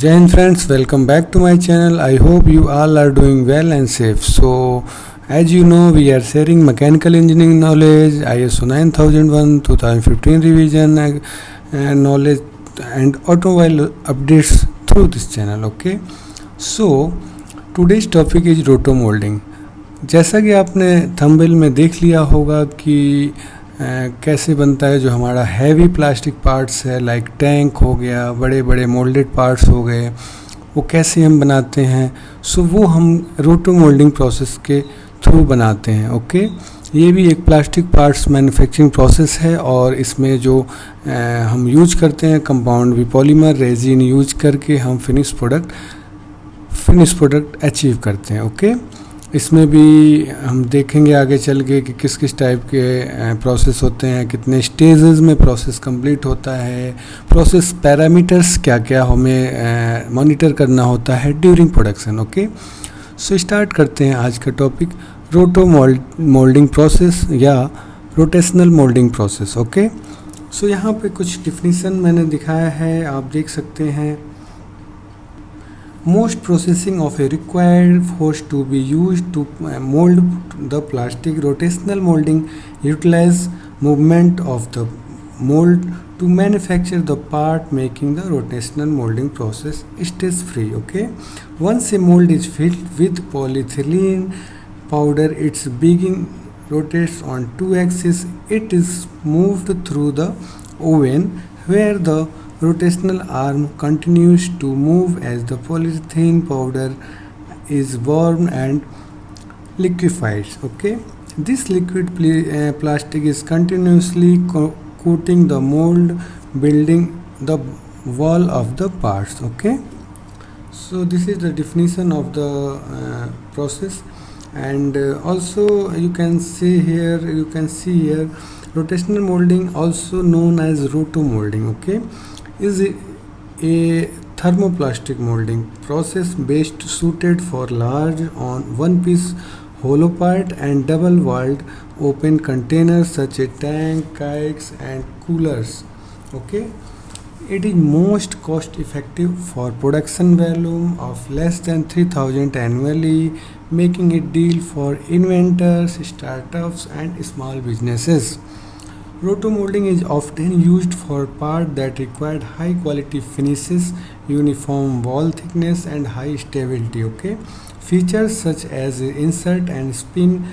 Jai Hind friends, welcome back to my channel. I hope you all are doing well and safe. So, as you know, we are sharing mechanical engineering knowledge, ISO 9001, 2015 revision knowledge and automobile updates through this channel. Okay. So, today's topic is roto molding. जैसा कि आपने thumbnail में देख लिया होगा कि कैसे बनता है जो हमारा हैवी प्लास्टिक पार्ट्स है, लाइक टैंक हो गया, बड़े बड़े मोल्डेड पार्ट्स हो गए, वो कैसे हम बनाते हैं। सो वो हम रोटो मोल्डिंग प्रोसेस के थ्रू बनाते हैं। ओके, ये भी एक प्लास्टिक पार्ट्स मैन्युफैक्चरिंग प्रोसेस है और इसमें जो हम यूज करते हैं कंपाउंड भी पॉलीमर रेजिन यूज करके हम फिनिश प्रोडक्ट अचीव करते हैं। ओके, इसमें भी हम देखेंगे आगे चल के कि किस किस टाइप के प्रोसेस होते हैं, कितने स्टेजेस में प्रोसेस कंप्लीट होता है, प्रोसेस पैरामीटर्स क्या क्या हमें मॉनिटर करना होता है during production. Okay, so start करते हैं आज का टॉपिक, रोटो मोल्डिंग प्रोसेस या रोटेशनल मोल्डिंग प्रोसेस। ओके, सो यहाँ पे कुछ डिफिनीसन मैंने दिखाया है, आप देख सकते हैं। Most processing of a required force to be used to mold the plastic. Rotational molding utilize movement of the mold to manufacture the part, making the rotational molding process stress free. Okay, once a mold is filled with polyethylene powder, its beginning rotates on two axes. It is moved through the oven where the rotational arm continues to move as the polyethylene powder is warmed and liquefies. Okay, this liquid plastic is continuously coating the mold, building the wall of the parts. Okay, so this is the definition of the process, and also you can see here rotational molding, also known as roto molding, okay, is a thermoplastic molding process based suited for large on one piece hollow part and double walled open containers such as tank, kikes and coolers. Okay, it is most cost effective for production volume of less than 3000 annually, making it deal for inventors, startups and small businesses. Roto molding is often used for parts that require high quality finishes, uniform wall thickness and high stability. Okay, features such as insert and spin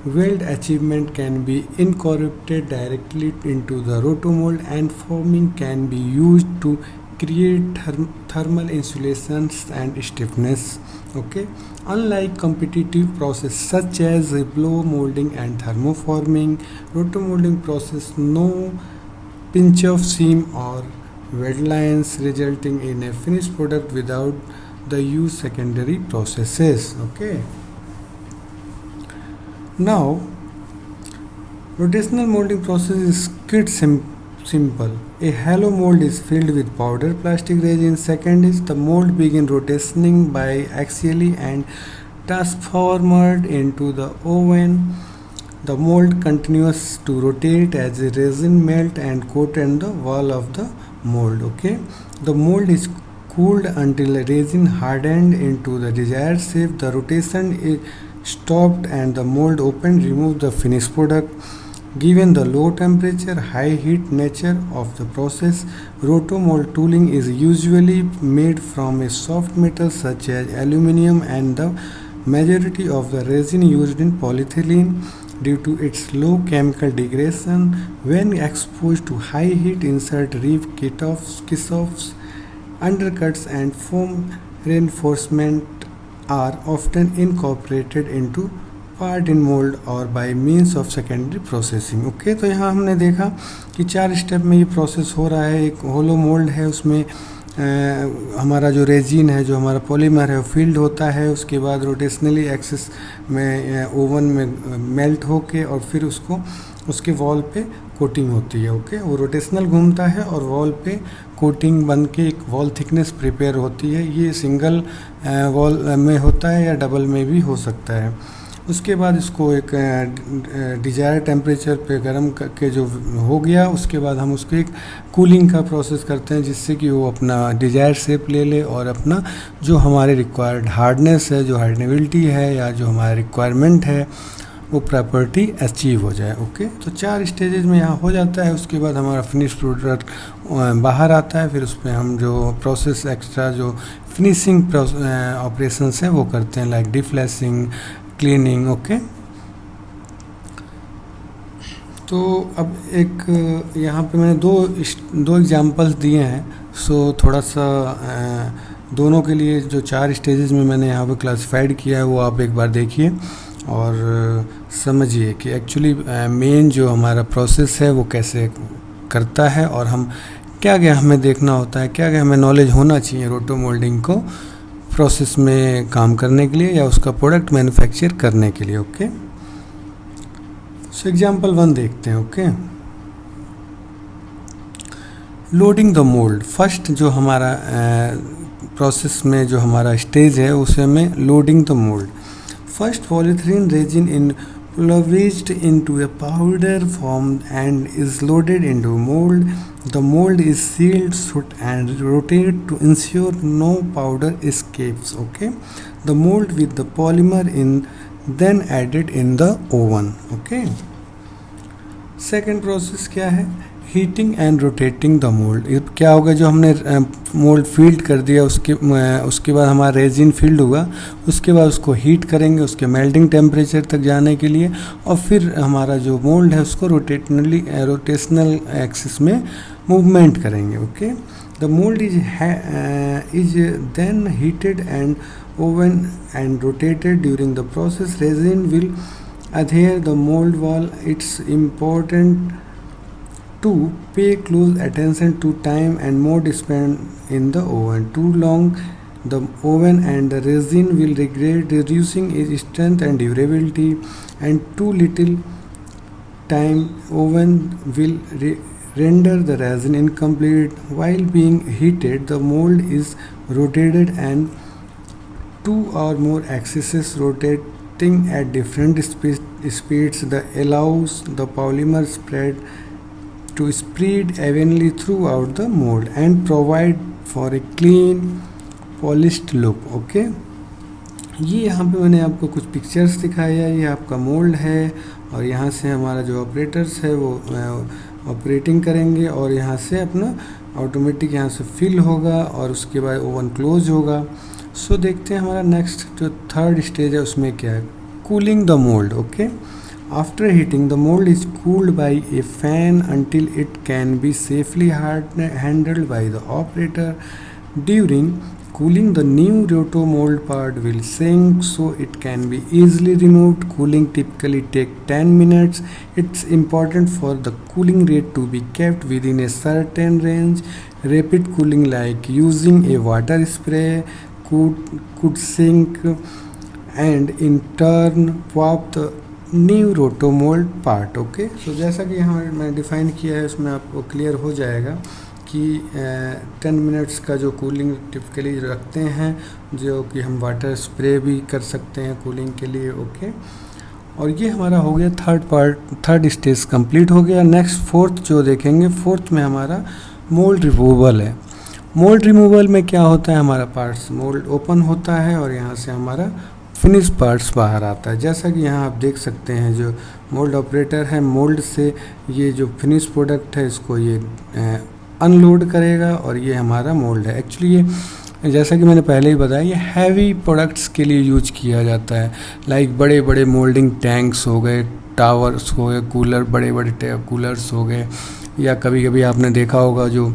weld achievement can be incorporated directly into the roto mold, and forming can be used to create thermal insulations and stiffness. Okay, unlike competitive process such as blow molding and thermoforming, roto molding process no pinch of seam or weld lines, resulting in a finished product without the use secondary processes. Okay, now rotational molding process is quite simple. A hollow mold is filled with powder plastic resin. Second is the mold begin rotating by axially and transformed into the oven. The mold continues to rotate as the resin melt and coat on the wall of the mold. Okay, the mold is cooled until the resin hardened into the desired shape. The rotation is stopped and the mold opened. Remove the finished product. Given the low temperature, high heat nature of the process, roto mold tooling is usually made from a soft metal such as aluminum, and the majority of the resin used in polyethylene due to its low chemical degradation. When exposed to high heat, insert reef kiss-offs, undercuts and foam reinforcement are often incorporated into part in mould और by means of secondary processing. Okay, तो यहाँ हमने देखा कि 4 step में ये process हो रहा है। एक होलो मोल्ड है, उसमें हमारा जो रेजिन है, जो हमारा पॉलीमर है, वो फील्ड होता है। उसके बाद रोटेशनली एक्सिस में ओवन में मेल्ट होके और फिर उसके वॉल पे कोटिंग होती है। ओके, वो रोटेशनल घूमता है और वॉल पे कोटिंग बन के एक वॉल थिकनेस प्रिपेयर होती है। ये सिंगल वॉल में होता है या डबल में भी हो सकता है। उसके बाद इसको एक डिजायर टेम्परेचर पे गर्म करके जो हो गया, उसके बाद हम उसको एक कूलिंग का प्रोसेस करते हैं जिससे कि वो अपना डिजायर शेप ले ले और अपना जो हमारे रिक्वायर्ड हार्डनेस है, जो हार्डनेबिलिटी है या जो हमारा रिक्वायरमेंट है वो प्रॉपर्टी अचीव हो जाए। ओके, तो 4 स्टेजेज में यहाँ हो जाता है। उसके बाद हमारा फिनिश प्रोडक्ट बाहर आता है, फिर उसमें हम जो प्रोसेस एक्स्ट्रा जो फिनिशिंग ऑपरेशंस हैं वो करते हैं, लाइक डिफ्लेसिंग, क्लीनिंग। ओके, तो अब एक यहाँ पे मैंने दो एग्जांपल्स दिए हैं। सो थोड़ा सा दोनों के लिए जो 4 स्टेजेस में मैंने यहाँ पे क्लासिफाइड किया है वो आप एक बार देखिए और समझिए कि एक्चुअली मेन जो हमारा प्रोसेस है वो कैसे करता है और हम क्या क्या हमें देखना होता है, क्या क्या हमें नॉलेज होना चाहिए रोटो मोल्डिंग को प्रोसेस में काम करने के लिए या उसका प्रोडक्ट मैन्युफैक्चर करने के लिए। ओके, सो एग्जांपल 1 देखते हैं। Okay, loading the mould. First जो हमारा प्रोसेस में जो हमारा स्टेज है उसे हमें loading the mould. First, polyethylene resin is pulverized into a powder form and is loaded into mold. The mold is sealed, shut and rotated to ensure no powder escapes. Okay, the mold with the polymer in then added in the oven. Okay. Second process क्या है? Heating and rotating the mould. क्या होगा, जो हमने mould field कर दिया उसके बाद हमारा रेजिन फील्ड हुआ, उसके बाद उसको हीट करेंगे उसके मेल्टिंग टेम्परेचर तक जाने के लिए और फिर हमारा जो मोल्ड है उसको रोटेशनल एक्सिस में मूवमेंट करेंगे। Okay, the mould is then heated and oven and rotated during the process. Resin will adhere the mold wall. It's important to pay close attention to time and mode spent in the oven. Too long the oven and the resin will degrade, reducing its strength and durability, and too little time oven will render the resin incomplete. While being heated, the mold is rotated and 2 or more axes rotate at different speeds that allows the polymer to spread evenly throughout the mold and provide for a clean polished look. Okay, ये यहाँ पे मैंने आपको कुछ pictures दिखाया है। ये आपका मोल्ड है और यहाँ से हमारा जो ऑपरेटर्स है वो ऑपरेटिंग करेंगे और यहाँ से अपना ऑटोमेटिक यहाँ से फिल होगा और उसके बाद ओवन क्लोज होगा। सो देखते हैं हमारा नेक्स्ट जो 3rd स्टेज है उसमें क्या है, cooling the mould. Okay, after heating the mould is cooled by a fan until it can be safely handled by the operator. During cooling the new roto mold part will sink so it can be easily removed. Cooling typically take 10 minutes. It's important for the cooling rate to be kept within a certain range. Rapid cooling like using a water spray could sink and in turn warp the new roto mold part. Okay, so जैसा कि यहाँ मैं define किया है उसमें आपको clear हो जाएगा कि 10 मिनट्स का जो कूलिंग टिपिकली रखते हैं, जो कि हम वाटर स्प्रे भी कर सकते हैं कूलिंग के लिए। ओके, और ये हमारा हो गया 3rd स्टेज कंप्लीट हो गया। नेक्स्ट 4th जो देखेंगे, 4th में हमारा मोल्ड रिमूवल है। मोल्ड रिमूवल में क्या होता है, हमारा पार्ट्स मोल्ड ओपन होता है और यहाँ से हमारा फिनिश पार्ट्स बाहर आता है। जैसा कि यहाँ आप देख सकते हैं जो मोल्ड ऑपरेटर है मोल्ड से ये जो फिनिश प्रोडक्ट है इसको ये अनलोड करेगा और ये हमारा मोल्ड है। एक्चुअली ये जैसा कि मैंने पहले ही बताया ये हैवी प्रोडक्ट्स के लिए यूज किया जाता है, लाइक बड़े बड़े मोल्डिंग टैंक्स हो गए, टावर्स हो गए, कूलर, बड़े बड़े कूलर्स हो गए, या कभी कभी आपने देखा होगा जो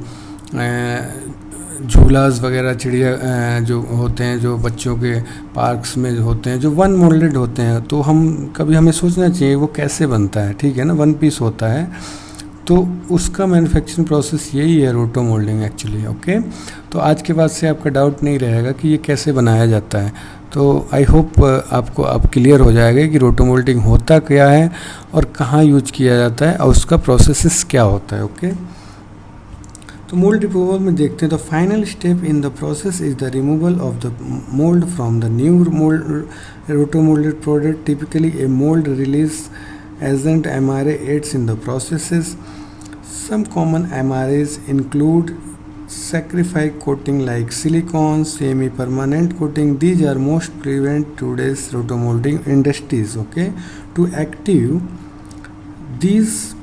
झूलास वगैरह चिड़िया जो होते हैं जो बच्चों के पार्क्स में होते हैं जो 1 मोल्डेड होते हैं, तो हमें सोचना चाहिए वो कैसे बनता है। ठीक है ना, 1 पीस होता है तो उसका मैन्युफैक्चरिंग प्रोसेस यही है रोटो मोल्डिंग एक्चुअली। ओके, तो आज के बाद से आपका डाउट नहीं रहेगा कि ये कैसे बनाया जाता है। तो आई होप आपको अब क्लियर हो जाएगा कि रोटो मोल्डिंग होता क्या है और कहाँ यूज किया जाता है और उसका प्रोसेस क्या होता है। ओके, तो मोल्ड रिमूवल में देखते हैं, तो final step in the process is the removal of the mould from the new mould rotomoulded product. Typically a mould release agent MRA aids in the processes. Some common MRAs include sacrifice coating like silicone, semi-permanent coating. These are most prevalent today's rotomolding industries. Okay, to active these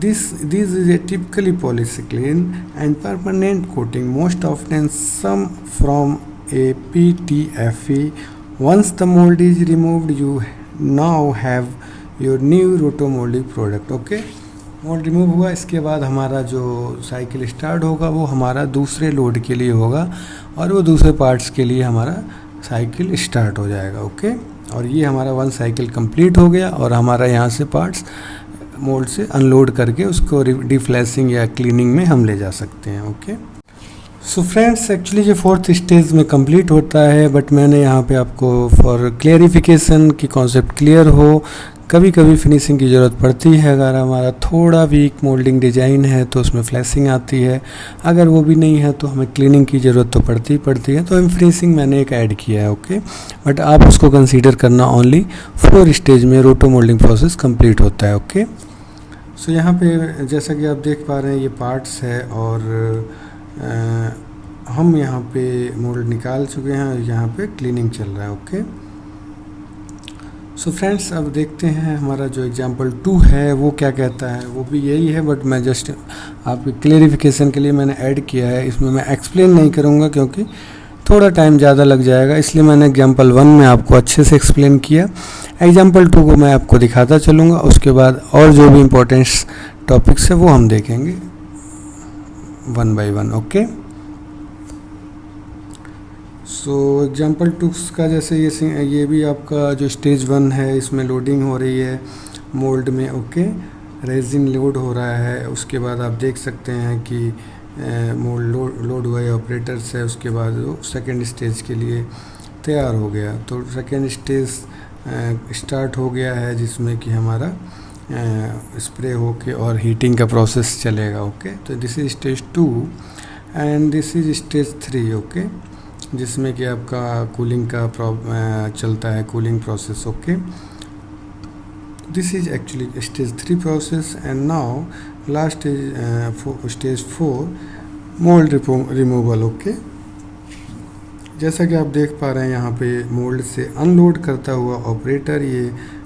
is a typically polycrystalline and permanent coating, most often some from a PTFE. Once the mold is removed, you now have your new rotomolding product. Okay, mould remove हुआ, इसके बाद हमारा जो cycle start होगा वो हमारा दूसरे load के लिए होगा और वो दूसरे पार्ट्स के लिए हमारा साइकिल स्टार्ट हो जाएगा. ओके, और ये हमारा वन साइकिल कंप्लीट हो गया और हमारा यहाँ से पार्ट्स मोल्ड से अनलोड करके उसको डिफ्लैशिंग या क्लीनिंग में हम ले जा सकते हैं. ओके, सो फ्रेंड्स, एक्चुअली जो फोर्थ स्टेज में कंप्लीट होता है, बट मैंने यहाँ पे आपको फॉर क्लियरिफिकेशन की कॉन्सेप्ट क्लियर हो, कभी कभी फिनिशिंग की ज़रूरत पड़ती है. अगर हमारा थोड़ा वीक मोल्डिंग डिज़ाइन है तो उसमें फ्लैशिंग आती है, अगर वो भी नहीं है तो हमें क्लीनिंग की ज़रूरत तो पड़ती है. तो हम फिनिशिंग मैंने एक ऐड किया है. ओके, बट आप उसको कंसीडर करना ओनली 4 स्टेज में रोटो मोल्डिंग प्रोसेस कंप्लीट होता है. ओके, सो यहाँ पे जैसा कि आप देख पा रहे हैं ये पार्ट्स है और हम यहाँ पे मोल्ड निकाल चुके हैं और यहाँ पे क्लीनिंग चल रहा है. ओके, सो फ्रेंड्स, अब देखते हैं हमारा जो एग्जांपल 2 है वो क्या कहता है. वो भी यही है, बट मैं जस्ट आपकी क्लियरिफिकेशन के लिए मैंने ऐड किया है. इसमें मैं एक्सप्लेन नहीं करूँगा क्योंकि थोड़ा टाइम ज़्यादा लग जाएगा, इसलिए मैंने एग्जांपल 1 में आपको अच्छे से एक्सप्लेन किया. एग्जांपल 2 को मैं आपको दिखाता चलूँगा, उसके बाद और जो भी इम्पोर्टेंट्स टॉपिक्स है वो हम देखेंगे 1 by 1. ओके, सो एग्जांपल 2 का जैसे ये भी आपका जो स्टेज 1 है, इसमें लोडिंग हो रही है मोल्ड में. ओके, रेजिन लोड हो रहा है. उसके बाद आप देख सकते हैं कि मोल्ड लोड हुआ है, ऑपरेटर्स है. उसके बाद वो सेकेंड स्टेज के लिए तैयार हो गया. तो सेकेंड स्टेज स्टार्ट हो गया है जिसमें कि हमारा स्प्रे होके और हीटिंग का प्रोसेस चलेगा. ओके, तो this is stage 2 and this is stage 3. Okay, जिसमें कि आपका कूलिंग का चलता है, cooling process. Okay, this is actually stage 3 process and now last is stage 4 mould removal. Okay, जैसा कि आप देख पा रहे हैं यहाँ पे मोल्ड से अनलोड करता हुआ ऑपरेटर,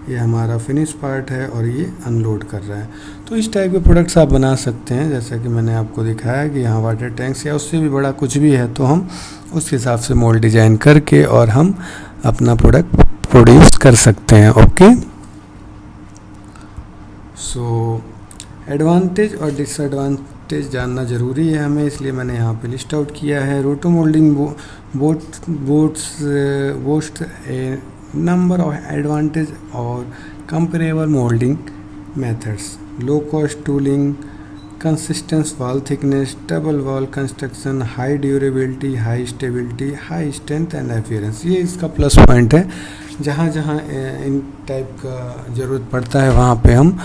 ये हमारा फिनिश पार्ट है और ये अनलोड कर रहा है. तो इस टाइप के प्रोडक्ट्स आप बना सकते हैं, जैसा कि मैंने आपको दिखाया कि यहाँ वाटर टैंक्स या उससे भी बड़ा कुछ भी है तो हम उस हिसाब से मोल्ड डिज़ाइन करके और हम अपना प्रोडक्ट प्रोड्यूस कर सकते हैं. ओके, सो एडवांटेज और डिसएडवांटेज जानना ज़रूरी है हमें, इसलिए मैंने यहाँ पे लिस्ट आउट किया है. Roto moulding boast a number of advantage और comparable moulding methods. Low cost tooling, consistence wall thickness, double wall construction, high durability, high stability, high strength and appearance. ये इसका प्लस पॉइंट है. जहाँ जहाँ इन type का ज़रूरत पड़ता है वहाँ पे हम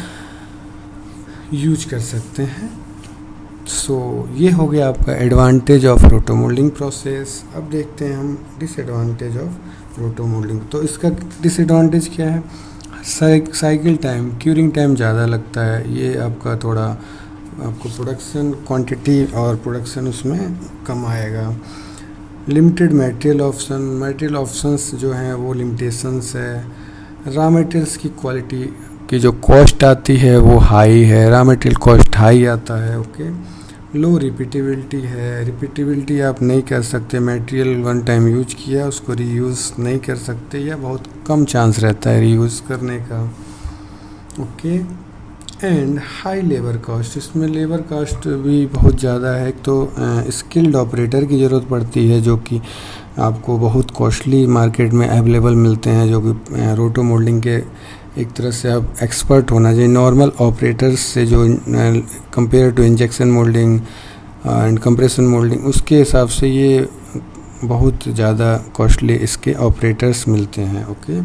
यूज कर सकते हैं. सो ये हो गया आपका एडवांटेज ऑफ रोटो मोल्डिंग प्रोसेस. अब देखते हैं हम डिसएडवांटेज ऑफ रोटो मोल्डिंग. तो इसका डिसएडवांटेज क्या है? साइकिल टाइम, क्यूरिंग टाइम ज़्यादा लगता है. ये आपका थोड़ा आपको प्रोडक्शन क्वांटिटी और प्रोडक्शन उसमें कम आएगा. लिमिटेड मटेरियल ऑप्शंस जो हैं वो लिमिटेशंस है. रॉ मटेरियल्स की क्वालिटी की जो कॉस्ट आती है वो हाई है, रॉ मटेरियल कॉस्ट हाई आता है. ओके, लो रिपीटेबिलिटी है. रिपीटेबिलिटी आप नहीं कर सकते, मटेरियल वन टाइम यूज किया उसको रीयूज़ नहीं कर सकते या बहुत कम चांस रहता है रीयूज़ करने का. Okay, and high labour cost. इसमें लेबर कॉस्ट भी बहुत ज़्यादा है. एक तो स्किल्ड ऑपरेटर की ज़रूरत पड़ती है जो कि आपको बहुत कॉस्टली मार्केट में अवेलेबल मिलते हैं, जो कि रोटो मोल्डिंग के एक तरह से आप एक्सपर्ट होना चाहिए. नॉर्मल ऑपरेटर्स से जो compare to injection moulding and compression moulding, उसके हिसाब से ये बहुत ज़्यादा कॉस्टली इसके ऑपरेटर्स मिलते हैं. ओके,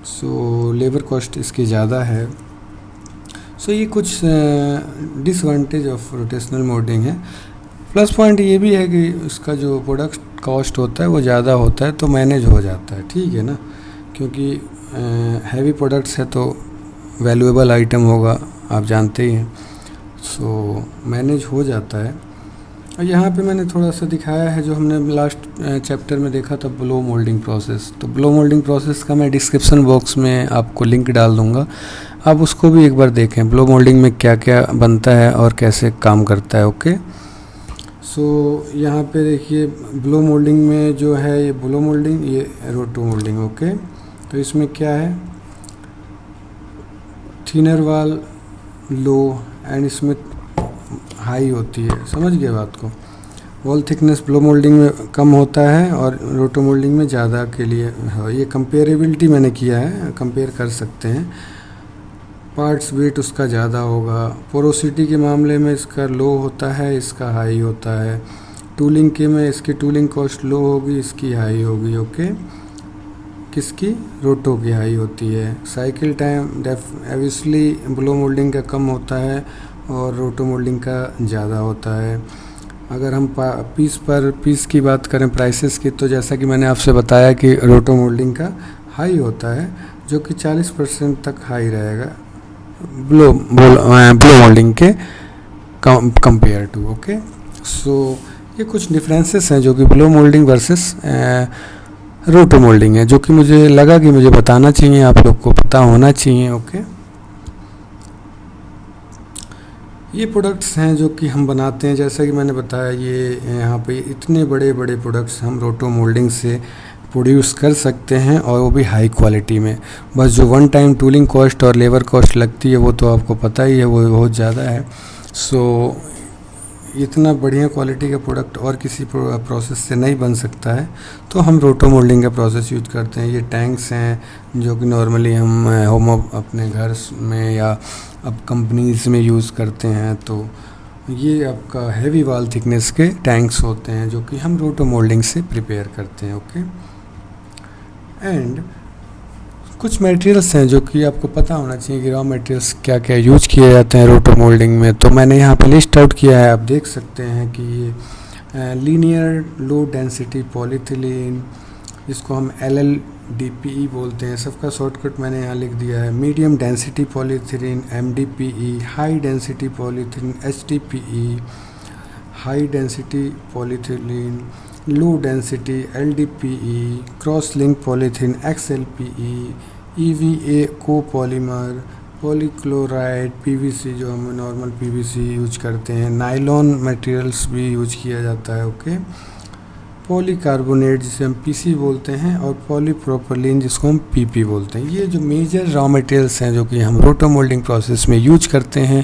सो लेबर कॉस्ट इसकी ज़्यादा है. सो ये कुछ डिसएडवांटेज ऑफ रोटेशनल मोल्डिंग है। प्लस पॉइंट ये भी है कि इसका जो प्रोडक्ट कॉस्ट होता है वो ज़्यादा होता है, तो मैनेज हो जाता है, ठीक है ना, क्योंकि हैवी प्रोडक्ट्स है तो वैल्यूएबल आइटम होगा, आप जानते ही हैं, सो मैनेज हो जाता है। और यहाँ पे मैंने थोड़ा सा दिखाया है जो हमने लास्ट चैप्टर में देखा था, ब्लो मोल्डिंग प्रोसेस। तो ब्लो मोल्डिंग प्रोसेस का मैं डिस्क्रिप्शन बॉक्स में आपको लिंक डाल दूँगा, आप उसको भी एक बार देखें, ब्लो मोल्डिंग में क्या क्या बनता है और कैसे काम करता है। ओके, सो यहाँ पे देखिए ब्लो मोल्डिंग में जो है ये ब्लो मोल्डिंग, ये रोटो मोल्डिंग। ओके, तो इसमें क्या है, थिनर वाल लो एंड इसमें हाई होती है, समझ गए बात को। वॉल थिकनेस ब्लो मोल्डिंग में कम होता है और रोटो मोल्डिंग में ज़्यादा के लिए है। ये कंपेरेबिलिटी मैंने किया है, कंपेयर कर सकते हैं। पार्ट्स वेट उसका ज़्यादा होगा। पोरोसिटी के मामले में इसका लो होता है, इसका हाई होता है। टूलिंग के में इसकी टूलिंग कॉस्ट लो होगी, इसकी हाई होगी। ओके, किसकी, रोटो की हाई होती है। Cycle time obviously blow moulding का कम होता है और रोटो मोल्डिंग का ज़्यादा होता है। अगर हम पीस पर पीस की बात करें प्राइसेस की, तो जैसा कि मैंने आपसे बताया कि रोटो मोल्डिंग का हाई होता है, जो कि 40% तक हाई रहेगा ब्लो मोल्डिंग के कंपेयर टू। ओके, सो ये कुछ डिफरेंसेस हैं जो कि ब्लो मोल्डिंग वर्सेस रोटो मोल्डिंग है, जो कि मुझे लगा कि मुझे बताना चाहिए, आप लोग को पता होना चाहिए। ओके, ये प्रोडक्ट्स हैं जो कि हम बनाते हैं, जैसा कि मैंने बताया, ये यहाँ पे इतने बड़े बड़े प्रोडक्ट्स हम रोटो मोल्डिंग से प्रोड्यूस कर सकते हैं, और वो भी हाई क्वालिटी में। बस जो वन टाइम टूलिंग कॉस्ट और लेबर कॉस्ट लगती है वो तो आपको पता ही है, वो बहुत ज़्यादा है। सो इतना बढ़िया क्वालिटी का प्रोडक्ट और किसी प्रोसेस से नहीं बन सकता है, तो हम रोटो मोल्डिंग का प्रोसेस यूज करते हैं। ये टैंक्स हैं जो कि नॉर्मली हम होम अपने घर में या अब कंपनीज़ में यूज़ करते हैं, तो ये आपका हैवी वॉल थिकनेस के टैंक्स होते हैं जो कि हम रोटो मोल्डिंग से प्रिपेयर करते हैं। ओके, एंड कुछ मटेरियल्स हैं जो कि आपको पता होना चाहिए कि रॉ मटेरियल्स क्या क्या यूज किए जाते हैं रोटो मोल्डिंग में। तो मैंने यहाँ पे लिस्ट आउट किया है, आप देख सकते हैं कि ये लीनियर लो डेंसिटी पॉलीथिलीन, जिसको हम LLDPE बोलते हैं, सबका शॉर्टकट मैंने यहाँ लिख दिया है। Medium density polyethylene MDPE, high density polyethylene HDPE, high density polyethylene, low density LDPE, cross link polythene XLPE, EVA copolymer, polychloride PVC, जो हम नॉर्मल PVC यूज करते हैं। नाइलॉन मटेरियल्स भी यूज किया जाता है। ओके, पॉलीकार्बोनेट जिसे हम PC बोलते हैं, और पॉलीप्रोपिलीन जिसको हम PP बोलते हैं। ये जो मेजर रॉ मटेरियल्स हैं जो कि हम रोटो मोल्डिंग प्रोसेस में यूज करते हैं,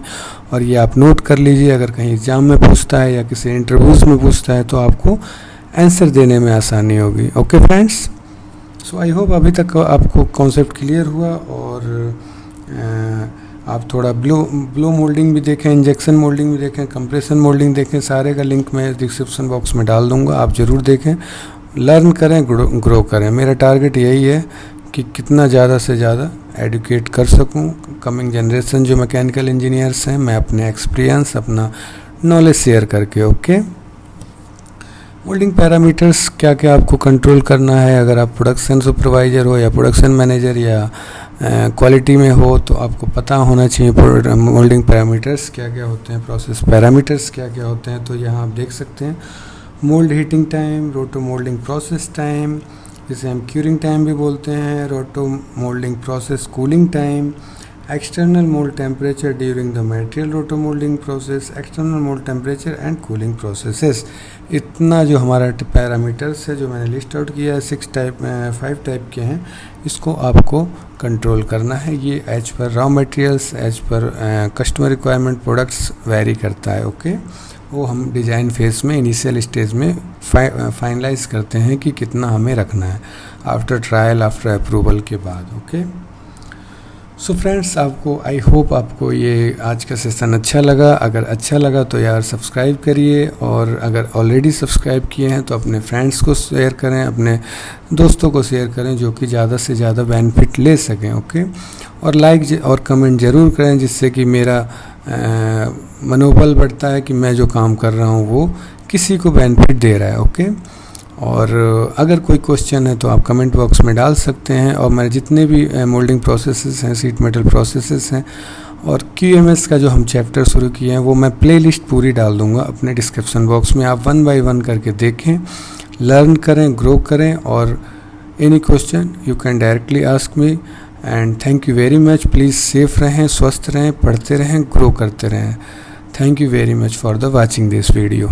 और ये आप नोट कर लीजिए, अगर कहीं एग्जाम में पूछता है या किसी इंटरव्यूज़ में पूछता है तो आपको आंसर देने में आसानी होगी। Okay friends, so I hope अभी तक आपको कॉन्सेप्ट क्लियर हुआ, और आप थोड़ा ब्लो मोल्डिंग भी देखें, इंजेक्शन मोल्डिंग भी देखें, कंप्रेशन मोल्डिंग देखें, सारे का लिंक मैं डिस्क्रिप्शन बॉक्स में डाल दूंगा, आप ज़रूर देखें, लर्न करें, ग्रो करें। मेरा टारगेट यही है कि कितना ज़्यादा से ज़्यादा एडुकेट कर सकूं कमिंग जनरेशन जो मैकेनिकल इंजीनियर्स हैं, मैं अपने एक्सपीरियंस, अपना नॉलेज शेयर करके। ओके, मोल्डिंग पैरामीटर्स क्या क्या आपको कंट्रोल करना है, अगर आप प्रोडक्शन सुपरवाइज़र हो या प्रोडक्शन मैनेजर या क्वालिटी में हो, तो आपको पता होना चाहिए मोल्डिंग पैरामीटर्स क्या क्या होते हैं, प्रोसेस पैरामीटर्स क्या क्या होते हैं। तो यहाँ आप देख सकते हैं mould heating time, roto moulding process time, जिसे हम क्यूरिंग टाइम भी बोलते हैं, roto moulding process cooling time, external mould temperature during the material roto moulding process, external mould temperature and cooling processes. इतना जो हमारा पैरामीटर्स है जो मैंने लिस्ट आउट किया है, 5 टाइप के हैं, इसको आपको कंट्रोल करना है। ये as per raw materials, as per customer requirement products vary करता है। ओके, वो हम डिज़ाइन फेज में इनिशियल स्टेज में फाइनलाइज करते हैं कि कितना हमें रखना है, आफ्टर ट्रायल, आफ्टर अप्रूवल के बाद। ओके, सो फ्रेंड्स, आपको आई होप आपको ये आज का सेशन अच्छा लगा। अगर अच्छा लगा तो यार सब्सक्राइब करिए, और अगर ऑलरेडी सब्सक्राइब किए हैं तो अपने फ्रेंड्स को शेयर करें, अपने दोस्तों को शेयर करें जो कि ज़्यादा से ज़्यादा बेनिफिट ले सकें। ओके, और लाइक और कमेंट ज़रूर करें, जिससे कि मेरा मनोबल बढ़ता है कि मैं जो काम कर रहा हूँ वो किसी को बेनिफिट दे रहा है। ओके, और अगर कोई क्वेश्चन है तो आप कमेंट बॉक्स में डाल सकते हैं। और मेरे जितने भी मोल्डिंग प्रोसेसेस हैं, शीट मेटल प्रोसेसेस हैं, और QMS का जो हम चैप्टर शुरू किए हैं वो मैं प्लेलिस्ट पूरी डाल दूंगा अपने डिस्क्रिप्शन बॉक्स में। आप 1 बाय 1 करके देखें, लर्न करें, ग्रो करें, और any question you can directly ask me. And thank you very much. Please safe रहें, स्वस्थ रहें, पढ़ते रहें, ग्रो करते रहें। Thank you very much for the watching this video.